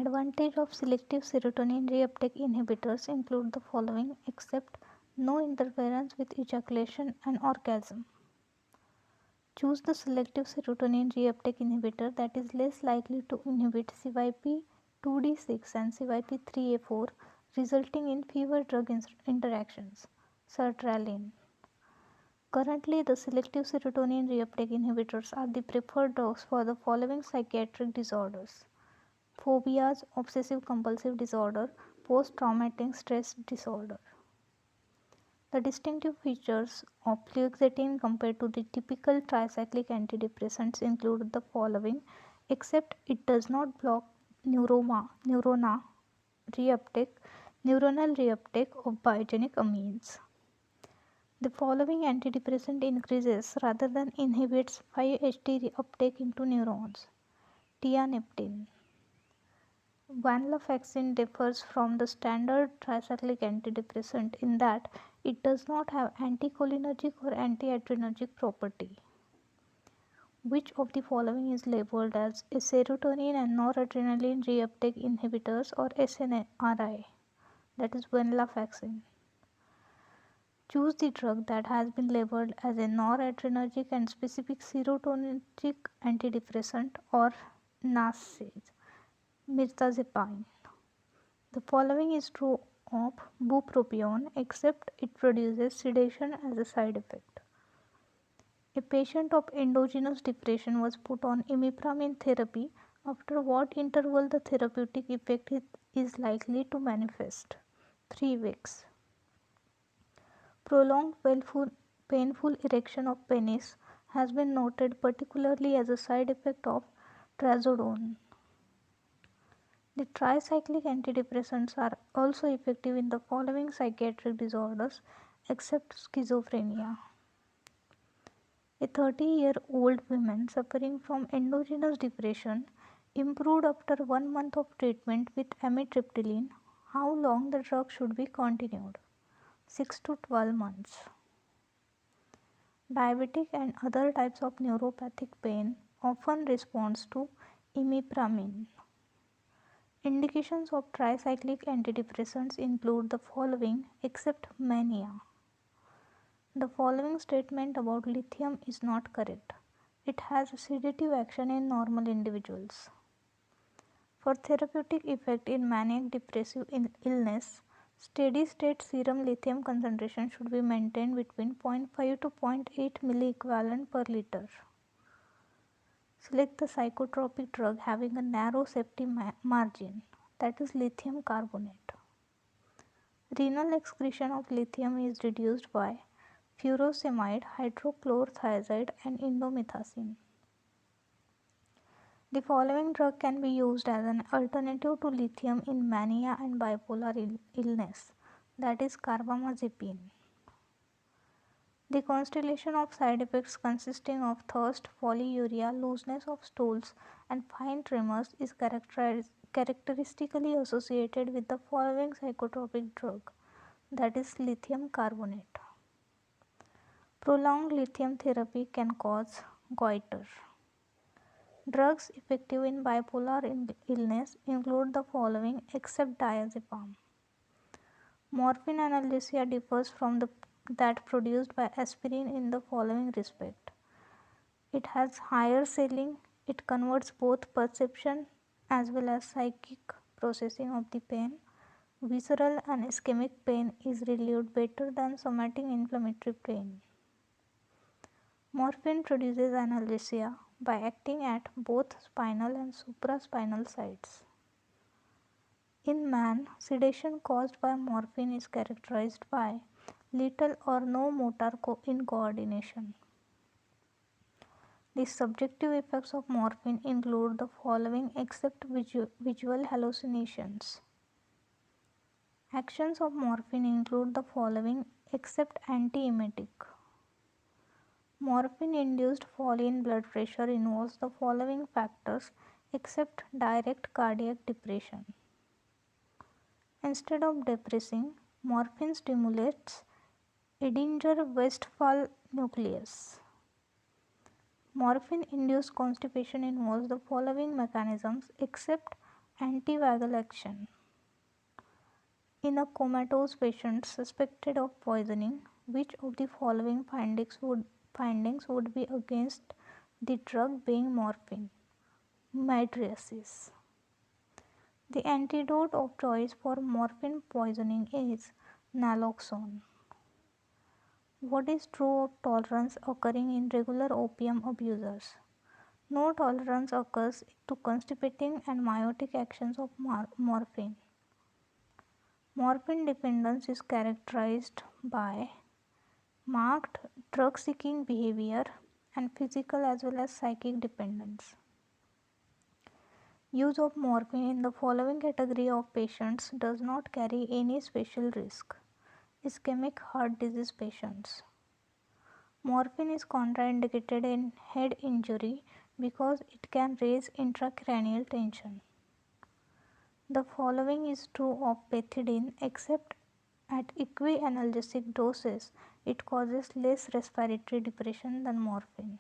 Advantage of selective serotonin reuptake inhibitors include the following except no interference with ejaculation and orgasm. Choose the selective serotonin reuptake inhibitor that is less likely to inhibit CYP2D6 and CYP3A4, resulting in fewer drug interactions. Sertraline. Currently, the selective serotonin reuptake inhibitors are the preferred drugs for the following psychiatric disorders: phobias, obsessive compulsive disorder, post traumatic stress disorder. The distinctive features of fluoxetine compared to the typical tricyclic antidepressants include the following, except it does not block neuronal reuptake of biogenic amines. The following antidepressant increases rather than inhibits 5-HT uptake into neurons. Tianeptine. Venlafaxine differs from the standard tricyclic antidepressant in that it does not have anticholinergic or antiadrenergic property. Which of the following is labeled as a serotonin and noradrenaline reuptake inhibitors or SNRI? That is venlafaxine. Choose the drug that has been labeled as a noradrenergic and specific serotonergic antidepressant or NASAID. Mirtazapine. The following is true of bupropion except it produces sedation as a side effect. A patient of endogenous depression was put on imipramine therapy. After what interval the therapeutic effect is likely to manifest? 3 weeks. Prolonged painful erection of penis has been noted particularly as a side effect of trazodone. The tricyclic antidepressants are also effective in the following psychiatric disorders except schizophrenia. A 30-year-old woman suffering from endogenous depression improved after 1 month of treatment with amitriptyline. How long the drug should be continued? 6 to 12 months. Diabetic and other types of neuropathic pain often responds to imipramine. Indications of tricyclic antidepressants include the following except mania. The following statement about lithium is not correct. It has a sedative action in normal individuals. For therapeutic effect in maniac depressive illness, steady state serum lithium concentration should be maintained between 0.5 to 0.8 milliequivalent per liter. Select the psychotropic drug having a narrow safety margin, that is lithium carbonate. Renal excretion of lithium is reduced by furosemide, hydrochlorothiazide and indomethacin. The following drug can be used as an alternative to lithium in mania and bipolar illness, that is carbamazepine. The constellation of side effects consisting of thirst, polyuria, looseness of stools, and fine tremors is characteristically associated with the following psychotropic drug, that is lithium carbonate. Prolonged lithium therapy can cause goiter. Drugs effective in bipolar illness include the following except diazepam. Morphine analgesia differs from that produced by aspirin in the following respect. It has higher ceiling, it converts both perception as well as psychic processing of the pain. Visceral and ischemic pain is relieved better than somatic inflammatory pain. Morphine produces analgesia by acting at both spinal and supraspinal sides. In man, sedation caused by morphine is characterized by little or no motor incoordination. The subjective effects of morphine include the following except visual hallucinations. Actions of morphine include the following except antiemetic. Morphine-induced fall in blood pressure involves the following factors except direct cardiac depression. Instead of depressing, morphine stimulates Edinger-Westphal nucleus. Morphine-induced constipation involves the following mechanisms except Antivagal action. In a comatose patient suspected of poisoning, which of the following findings would be against the drug being morphine? Mydriasis. The antidote of choice for morphine poisoning is naloxone. What is true of tolerance occurring in regular opium abusers? No tolerance occurs to constipating and miotic actions of morphine. Morphine dependence is characterized by marked drug seeking behavior and physical as well as psychic dependence. Use of morphine in the following category of patients does not carry any special risk. Ischemic heart disease patients. Morphine is contraindicated in head injury because it can raise intracranial tension. The following is true of pethidine except at equianalgesic doses it causes less respiratory depression than morphine.